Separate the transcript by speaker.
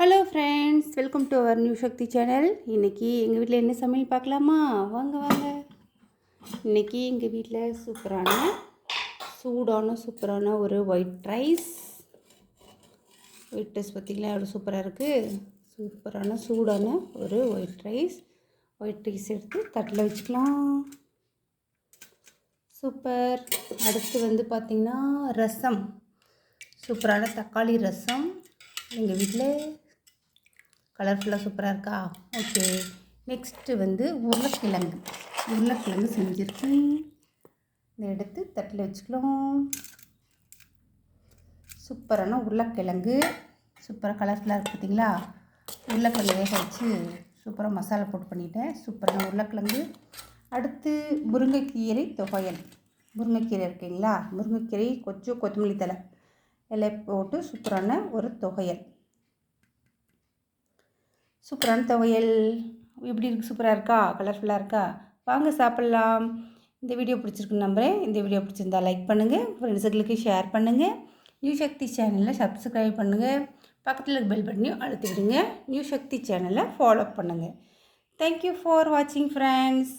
Speaker 1: Hello friends, welcome to our new Sakthi channel. இன்றைக்கி எங்கள் வீட்டில் என்ன சமையல் பார்க்கலாமா? வாங்க வாங்க. இன்றைக்கி எங்கள் வீட்டில் சூப்பரான ஒரு ஒயிட் ரைஸ் பார்த்திங்களா எவ்வளோ சூப்பராக இருக்குது. சூடான ஒரு ஒயிட் ரைஸ் எடுத்து தட்டில் வச்சுக்கலாம். சூப்பர். அடுத்து பார்த்திங்கன்னா ரசம், சூப்பரான தக்காளி ரசம். எங்கள் வீட்டில் கலர்ஃபுல்லாக சூப்பராக இருக்கா? ஓகே. நெக்ஸ்ட்டு உருளைக்கிழங்கு செஞ்சுருக்கேன். இதை எடுத்து தட்டில் வச்சுக்கலாம். சூப்பரான உருளைக்கிழங்கு, சூப்பராக கலர்ஃபுல்லாக இருக்குது பார்த்திங்களா? உருளைக்கிழங்கு வேக வச்சு சூப்பராக மசாலா போட்டு பண்ணிட்டேன். சூப்பரான உருளைக்கிழங்கு. அடுத்து முருங்கைக்கீரை துவையல். முருங்கைக்கீரை இருக்குங்களா? முருங்கைக்கீரை கொஞ்சம் கொத்தமல்லி தழை எல்லாம் போட்டு சூப்பரான ஒரு துவையல். எப்படி இருக்குது? சூப்பராக இருக்கா? கலர்ஃபுல்லாக இருக்கா? வாங்க சாப்பிட்லாம். இந்த வீடியோ பிடிச்சிருக்குன்னு நம்புகிறேன். இந்த வீடியோ பிடிச்சிருந்தா லைக் பண்ணுங்கள், ஃப்ரெண்ட்ஸுங்களுக்கு ஷேர் பண்ணுங்கள். நியூ சக்தி சேனலில் சப்ஸ்கிரைப் பண்ணுங்கள். பக்கத்தில் இருக்க பெல் பட்டனையும் அழுத்திவிடுங்க. நியூ சக்தி சேனலை ஃபாலோ பண்ணுங்கள். தேங்க்யூ ஃபார் வாட்சிங் ஃப்ரெண்ட்ஸ்.